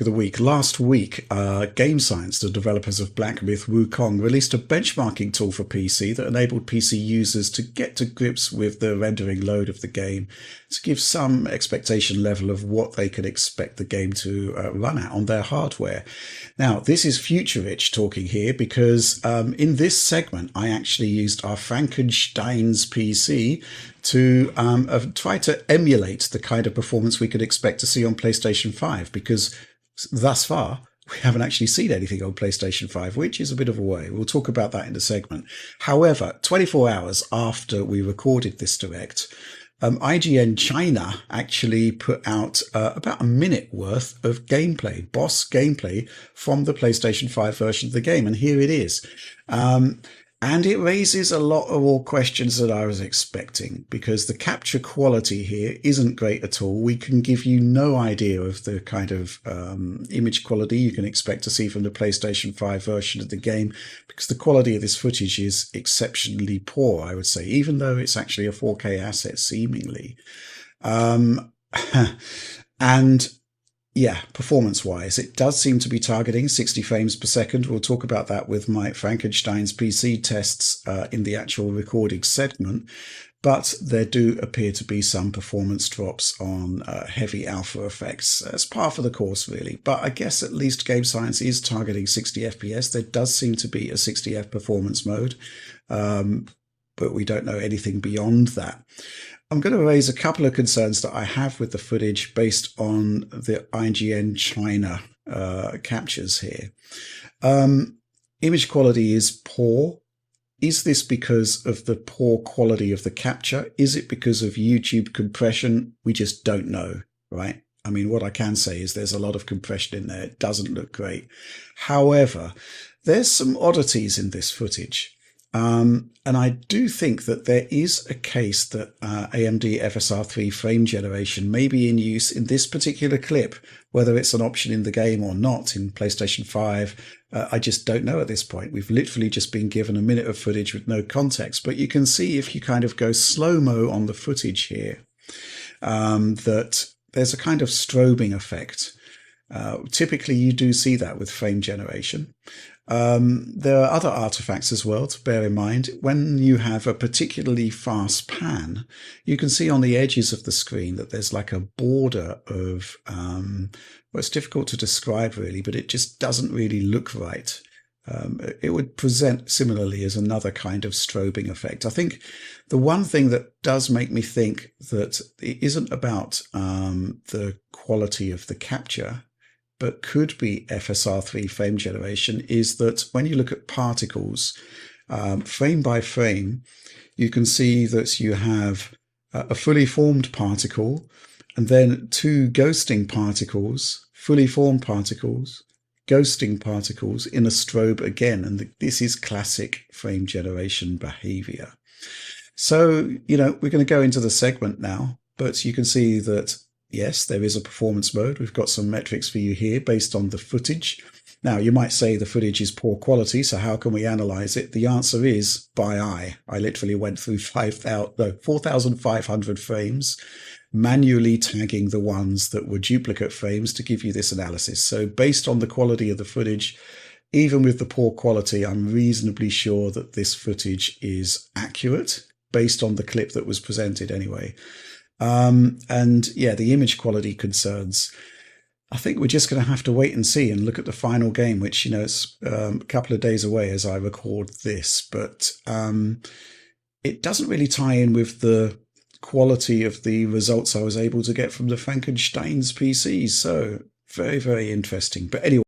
Of the week. Last week, Game Science, the developers of Black Myth Wukong, released a benchmarking tool for PC that enabled PC users to get to grips with the rendering load of the game to give some expectation level of what they could expect the game to run at on their hardware. Now, this is Future Rich talking here because in this segment, I actually used our Frankenstein's PC to try to emulate the kind of performance we could expect to see on PlayStation 5, because thus far, we haven't actually seen anything on PlayStation 5, which is a bit of a way. We'll talk about that in a segment. However, 24 hours after we recorded this direct, IGN China actually put out about a minute worth of gameplay, boss gameplay from the PlayStation 5 version of the game. And here it is. And it raises a lot of more questions than I was expecting, because the capture quality here isn't great at all. We can give you no idea of the kind of image quality you can expect to see from the PlayStation 5 version of the game, because the quality of this footage is exceptionally poor, I would say, even though it's actually a 4K asset, seemingly. And yeah, performance-wise, it does seem to be targeting 60 frames per second. We'll talk about that with my Frankenstein's PC tests in the actual recording segment. But there do appear to be some performance drops on heavy alpha effects. That's par for the course, really. But I guess at least Game Science is targeting 60 FPS. There does seem to be a 60F performance mode, but we don't know anything beyond that. I'm going to raise a couple of concerns that I have with the footage based on the IGN China captures here. Image quality is poor. Is this because of the poor quality of the capture? Is it because of YouTube compression? We just don't know, right? I mean, what I can say is there's a lot of compression in there. It doesn't look great. However, there's some oddities in this footage. And I do think that there is a case that AMD FSR3 frame generation may be in use in this particular clip, whether it's an option in the game or not in PlayStation 5. I just don't know at this point. We've literally just been given a minute of footage with no context, but you can see if you kind of go slow-mo on the footage here, that there's a kind of strobing effect. Typically, you do see that with frame generation. There are other artifacts as well to bear in mind. When you have a particularly fast pan, you can see on the edges of the screen that there's like a border of, well, it's difficult to describe really, but it just doesn't really look right. It would present similarly as another kind of strobing effect. I think the one thing that does make me think that it isn't about the quality of the capture, but could be FSR3 frame generation, is that when you look at particles, frame by frame, you can see that you have a fully formed particle, and then two ghosting particles, fully formed particles, ghosting particles in a strobe again. And this is classic frame generation behavior. So, you know, we're going to go into the segment now, but you can see that yes, there is a performance mode. We've got some metrics for you here based on the footage. Now, you might say the footage is poor quality, so how can we analyze it? The answer is by eye. I literally went through 4,500 frames, manually tagging the ones that were duplicate frames to give you this analysis. So based on the quality of the footage, even with the poor quality, I'm reasonably sure that this footage is accurate based on the clip that was presented anyway. And yeah, the image quality concerns, I think we're just going to have to wait and see and look at the final game, which, you know, it's a couple of days away as I record this, but it doesn't really tie in with the quality of the results I was able to get from the Frankenstein's PCs. So very, very interesting. But anyway.